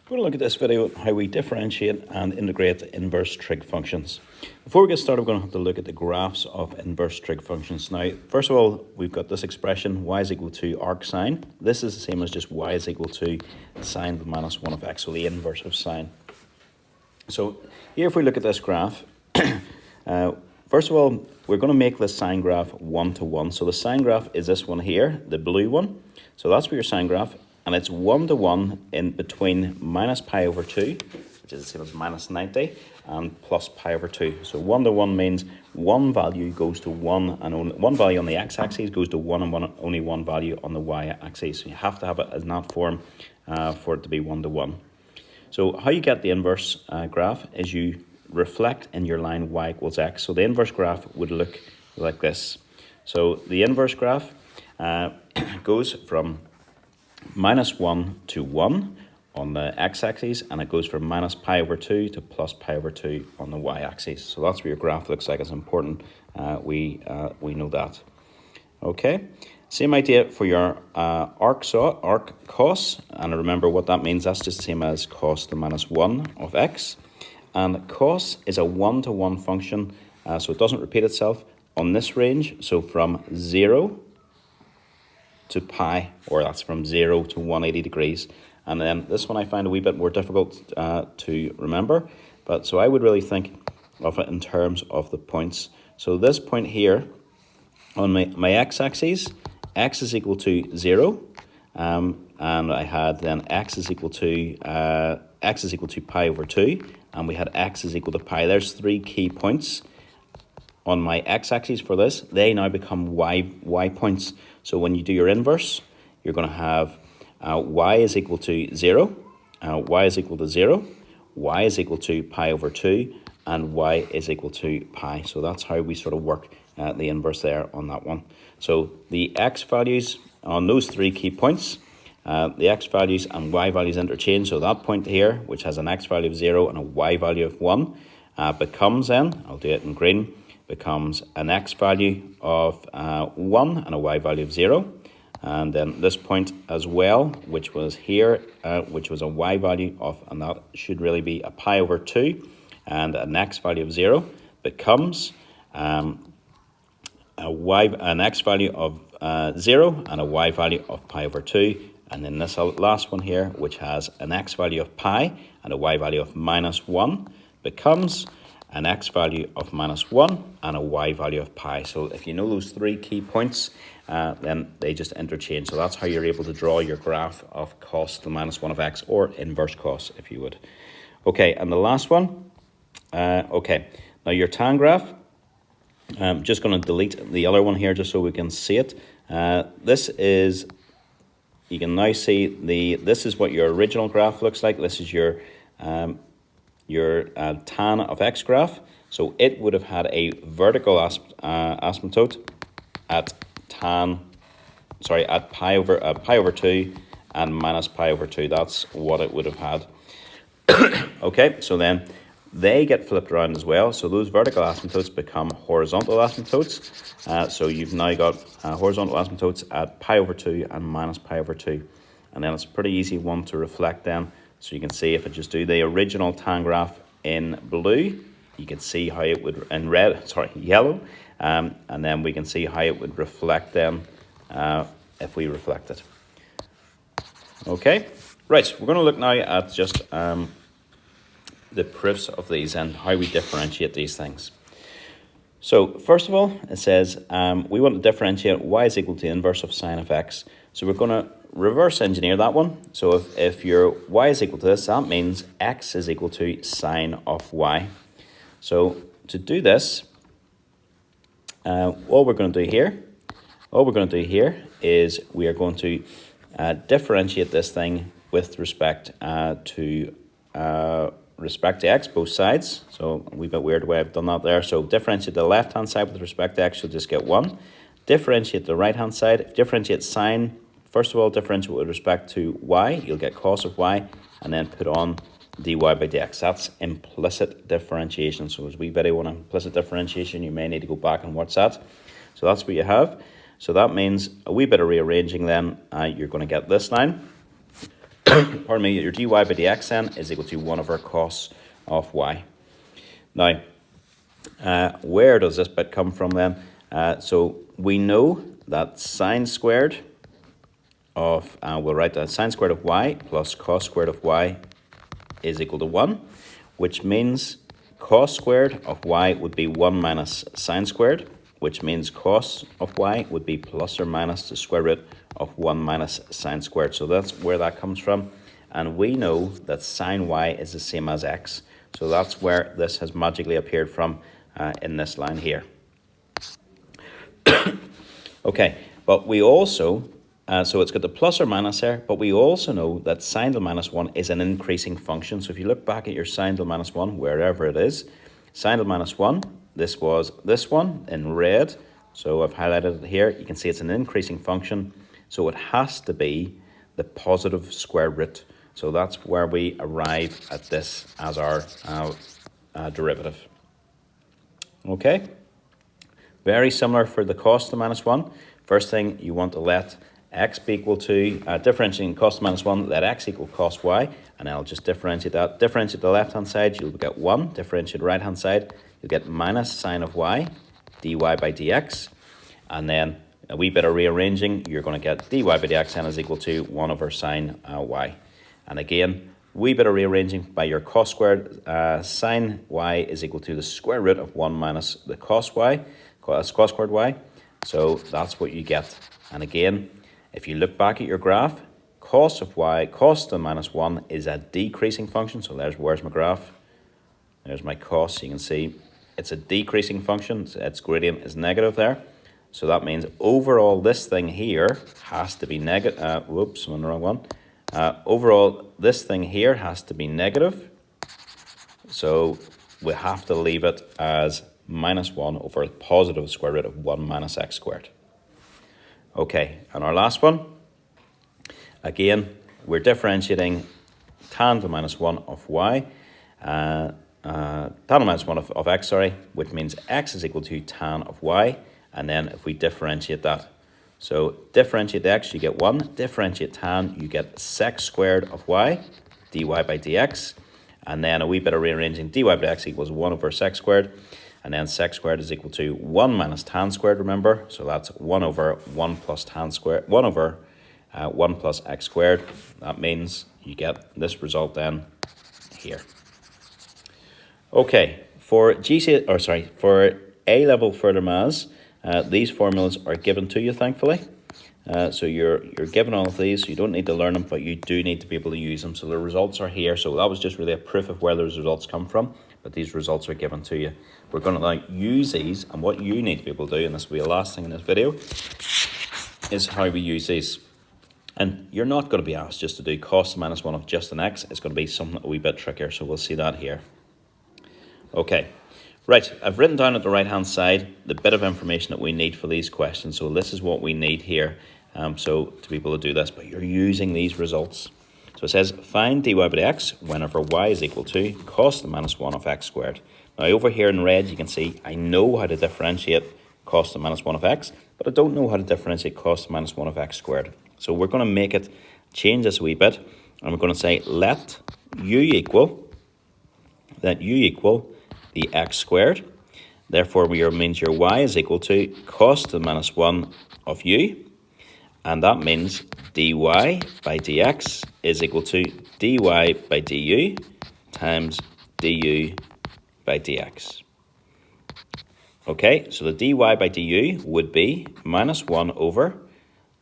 We're going to look at this video on how we differentiate and integrate inverse trig functions. Before we get started, we're going to have to look at the graphs of inverse trig functions. Now, first of all, we've got this expression y is equal to arc sine. This is the same as just y is equal to sine of minus 1 of x, so the inverse of sine. So here, if we look at this graph, first of all, we're going to make the sine graph 1 to 1. So the sine graph is this one here, the blue one. So that's for your sine graph. And it's 1 to 1 in between minus pi over 2, which is the same as minus 90, and plus pi over 2. So 1 to 1 means one value goes to 1, and only one value on the x-axis goes to 1, and only one value on the y-axis. So you have to have it in that form for it to be 1 to 1. So how you get the inverse graph is you reflect in your line y equals x. So the inverse graph would look like this. So the inverse graph goes from minus 1 to 1 on the x-axis, and it goes from minus pi over 2 to plus pi over 2 on the y-axis. So that's what your graph looks like. It's important we know that. Okay, same idea for your arc cos, and remember what that means. That's just the same as cos to minus 1 of x, and cos is a 1 to 1 function, so it doesn't repeat itself on this range. So from 0 to pi, or that's from 0 to 180 degrees. And then this one I find a wee bit more difficult to remember, but so I would really think of it in terms of the points. So this point here on my x-axis, x is equal to 0, and I had then x is equal to pi over 2, and we had x is equal to pi. There's three key points on my x-axis for this. They now become y points. So when you do your inverse, you're going to have y is equal to 0, y is equal to 0, y is equal to pi over 2, and y is equal to pi. So that's how we sort of work the inverse there on that one. So the x values on those three key points, the x values and y values interchange. So that point here, which has an x value of 0 and a y value of 1, becomes then, I'll do it in green, becomes an x value of 1 and a y value of 0. And then this point as well, which was here, which was a y value of, and that should really be a pi over 2, and an x value of 0, becomes an x value of 0 and a y value of pi over 2. And then this last one here, which has an x value of pi and a y value of minus 1, becomes an x value of minus 1 and a y value of pi. So if you know those three key points, then they just interchange. So that's how you're able to draw your graph of cos to minus 1 of x, or inverse cos, if you would. Okay, and the last one. Okay, now your tan graph. I'm just going to delete the other one here just so we can see it. This is, you can now see this is what your original graph looks like. This is your tan of x graph. So it would have had a vertical asymptote at pi over 2 and minus pi over 2. That's what it would have had. Okay, so then they get flipped around as well. So those vertical asymptotes become horizontal asymptotes. So you've now got horizontal asymptotes at pi over 2 and minus pi over 2. And then it's a pretty easy one to reflect then. So you can see if I just do the original tan graph in blue, you can see how it would, in yellow, and then we can see how it would reflect then if we reflect it. Okay, right, we're going to look now at just the proofs of these and how we differentiate these things. So first of all, it says we want to differentiate y is equal to the inverse of sine of x. So we're going to reverse engineer that one. So if your y is equal to this, that means x is equal to sine of y. So to do this, all we're going to do here is we are going to differentiate this thing with respect to x, both sides. So a wee bit weird the way I've done that there. So differentiate the left hand side with respect to x, you'll just get 1. Differentiate the right hand side. Differentiate sine. First of all, differentiate with respect to y, you'll get cos of y, and then put on dy by dx. That's implicit differentiation. So as we video on implicit differentiation, you may need to go back and watch that. So that's what you have. So that means a wee bit of rearranging then, you're going to get this line. pardon me, your dy by dx then is equal to 1 over cos of y. Now, where does this bit come from then? So we know that sine squared of, we'll write that sine squared of y plus cos squared of y is equal to 1, which means cos squared of y would be 1 minus sine squared, which means cos of y would be plus or minus the square root of 1 minus sine squared. So that's where that comes from. And we know that sine y is the same as x. So that's where this has magically appeared from in this line here. Okay, but we also, so it's got the plus or minus there, but we also know that sine to the minus 1 is an increasing function. So if you look back at your sine to the minus 1, wherever it is, sine to the minus 1, this was this one in red. So I've highlighted it here. You can see it's an increasing function. So it has to be the positive square root. So that's where we arrive at this as our derivative. Okay, very similar for the cos to the minus 1. First thing, you want to let x be equal to, differentiating cos to minus 1, let x equal cos y, and I'll just differentiate that. Differentiate the left-hand side, you'll get 1. Differentiate the right-hand side, you'll get minus sine of y, dy by dx, and then a wee bit of rearranging, you're going to get dy by dx n is equal to 1 over sine y. And again, wee bit of rearranging by your cos squared, sine y is equal to the square root of 1 minus the cos y, cos squared y. So that's what you get. And again, if you look back at your graph, cos of y, cos to the minus 1 is a decreasing function. So where's my graph? There's my cos. You can see it's a decreasing function. Its gradient is negative there. So that means overall this thing here has to be negative. Whoops, I'm on the wrong one. Overall, this thing here has to be negative. So we have to leave it as minus 1 over the positive square root of 1 minus x squared. Okay, and our last one. Again, we're differentiating tan to the minus 1 of y. Tan to the minus 1 of x, sorry, which means x is equal to tan of y. And then if we differentiate that, so differentiate the x, you get 1. Differentiate tan, you get sec squared of y, dy by dx. And then a wee bit of rearranging, dy by dx equals 1 over sec squared. And then sec squared is equal to 1 minus tan squared, remember? So that's 1 over 1 plus tan squared, 1 over 1 plus x squared. That means you get this result then here. Okay, for for A-level further maths, these formulas are given to you, thankfully. So you're given all of these, so you don't need to learn them, but you do need to be able to use them. So the results are here. So that was just really a proof of where those results come from, but these results are given to you. We're going to now use these, and what you need to be able to do, and this will be the last thing in this video, is how we use these. And you're not going to be asked just to do cos minus 1 of just an x. It's going to be something a wee bit trickier, so we'll see that here. Okay. Right, I've written down at the right-hand side the bit of information that we need for these questions. So this is what we need here, so to be able to do this, but you're using these results. So it says, find dy by dx whenever y is equal to cos to the minus 1 of x squared. Now over here in red, you can see I know how to differentiate cos to the minus 1 of x, but I don't know how to differentiate cos to the minus 1 of x squared. So we're going to make it, change this a wee bit, and we're going to say let u equal the x squared. Therefore, means your y is equal to cos to the minus 1 of u. And that means dy by dx is equal to dy by du times du by dx. Okay, so the dy by du would be minus 1 over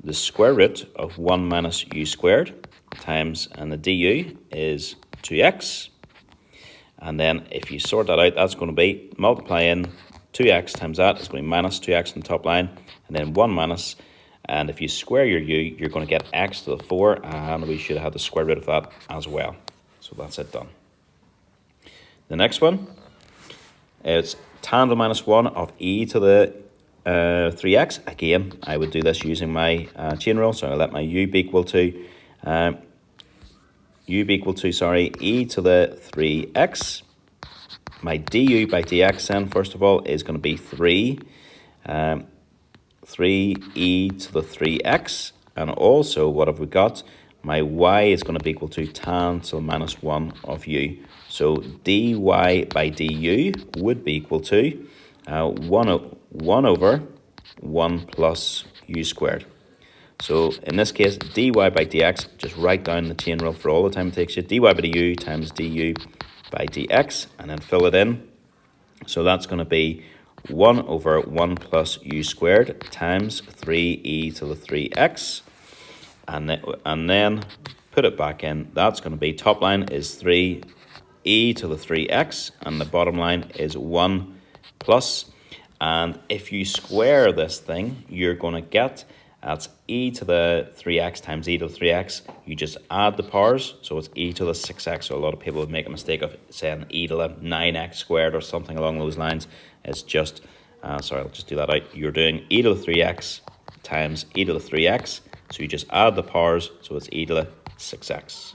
the square root of 1 minus u squared times, and the du is 2x. And then if you sort that out, that's going to be multiply in 2x times that is going to be minus 2x on the top line, and then 1 minus. And if you square your u, you're going to get x to the 4, and we should have the square root of that as well. So that's it done. The next one is tan to the minus 1 of e to the 3x. Again, I would do this using my chain rule, so I'll let my u be equal to e to the 3x. My du by dx then, first of all, is going to be 3e to the 3x. And also, what have we got? my y is going to be equal to tan to the minus 1 of u. So dy by du would be equal to 1 over 1 plus u squared. So in this case, dy by dx, just write down the chain rule for all the time it takes you. Dy by du times du by dx, and then fill it in. So that's going to be 1 over 1 plus u squared times 3e to the 3x. And then put it back in. That's going to be, top line is 3e to the 3x, and the bottom line is 1 plus. And if you square this thing, you're going to get, that's e to the 3x times e to the 3x. You just add the powers, so it's e to the 6x. So a lot of people would make a mistake of saying e to the 9x squared or something along those lines. It's just, sorry, I'll just do that out. You're doing e to the 3x times e to the 3x. So you just add the powers, so it's e to the 6x.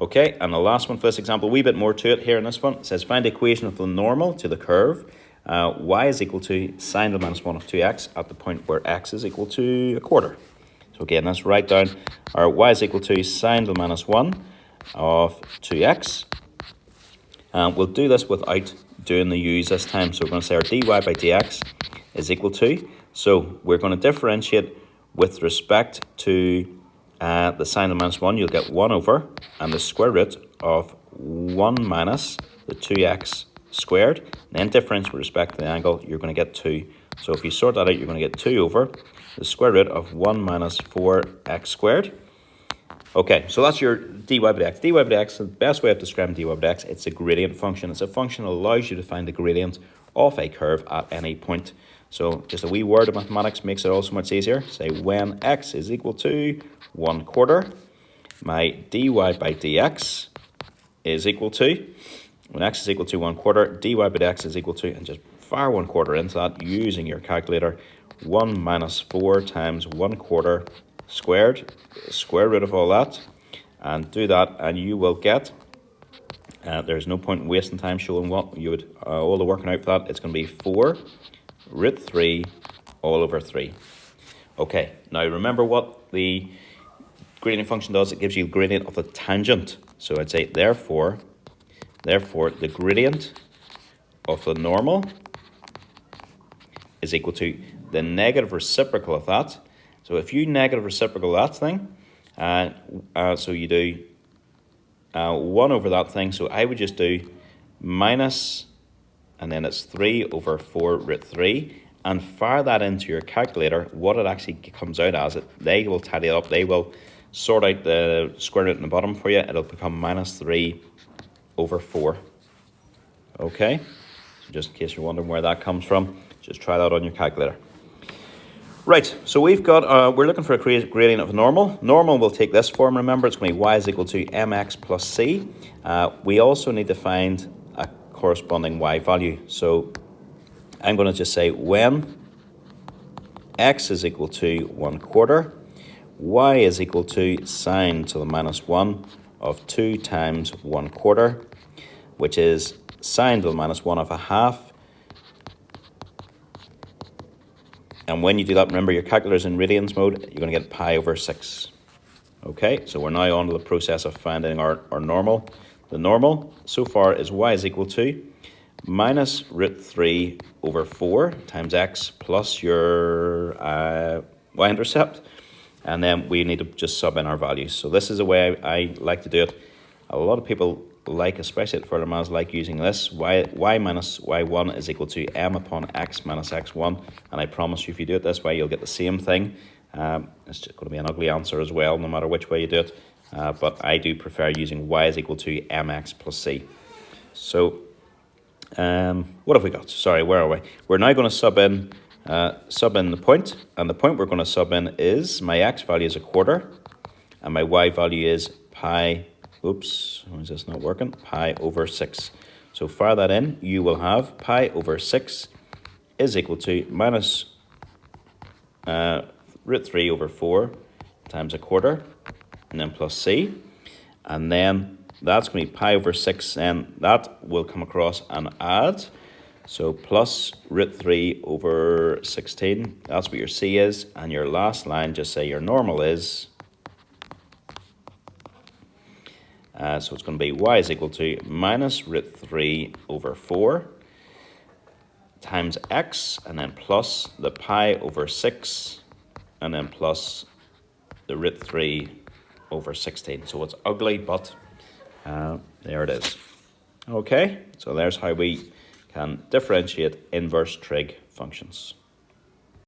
Okay, and the last one for this example, a wee bit more to it here in this one. It says find the equation of the normal to the curve. Y is equal to sine to the minus 1 of 2x at the point where x is equal to a quarter. So again, let's write down our y is equal to sine to the minus 1 of 2x. We'll do this without doing the u's this time. So we're going to say our dy by dx is equal to, so we're going to differentiate with respect to the sine of minus 1. You'll get 1 over and the square root of 1 minus the 2x squared. And then difference with respect to the angle, you're going to get 2. So if you sort that out, you're going to get 2 over the square root of 1 minus 4x squared. Okay, so that's your dy by dx. Dy by dx, the best way of describing dy by dx, it's a gradient function. It's a function that allows you to find the gradient of a curve at any point. So just a wee word of mathematics makes it all so much easier. Say when x is equal to 1/4, my dy by dx is equal to, when x is equal to 1/4, dy by dx is equal to, and just fire 1/4 into that using your calculator, 1 minus 4 times 1/4 squared, square root of all that, and do that, and you will get, there's no point in wasting time showing what you would, all the working out for that, it's going to be 4 root 3 all over 3. Okay, now remember what the gradient function does. It gives you the gradient of the tangent. So I'd say therefore the gradient of the normal is equal to the negative reciprocal of that. So if you negative reciprocal that thing, so you do 1 over that thing, so I would just do minus, and then it's 3 over 4 root 3, and fire that into your calculator. What it actually comes out as, they will tally it up, they will sort out the square root in the bottom for you. It'll become minus 3 over 4. Okay, so just in case you're wondering where that comes from, just try that on your calculator. Right, so we've got, we're looking for a gradient of normal. Normal will take this form, remember, it's going to be y is equal to mx plus c. We also need to find a corresponding y value. So I'm going to just say when x is equal to 1/4, y is equal to sine to the minus 1 of 2 times 1/4, which is sine to the minus 1 of a half. And when you do that, remember your calculator's in radians mode, you're going to get pi over 6. Okay, so we're now on to the process of finding our normal. The normal so far is y is equal to minus root 3 over 4 times x plus your y-intercept. And then we need to just sub in our values. So this is the way I like to do it. A lot of people like, especially at further maths, like using this. Y minus y1 is equal to m upon x minus x1. And I promise you, if you do it this way, you'll get the same thing. It's just going to be an ugly answer as well, no matter which way you do it. But I do prefer using y is equal to mx plus c. So what have we got? Sorry, where are we? We're now going to sub in the point. And the point we're going to sub in is, my x value is 1/4. And my y value is pi, oops, why is this not working? Pi over 6. So fire that in, you will have pi over 6 is equal to minus root 3 over 4 times 1/4, and then plus c. And then that's going to be pi over 6, and that will come across and add So plus root 3 over 16, that's what your C is. And your last line, just say your normal is. So it's going to be y is equal to minus root 3 over 4 times x, and then plus the pi over 6, and then plus the root 3 over 16. So it's ugly, but there it is. Okay, so there's how we can differentiate inverse trig functions.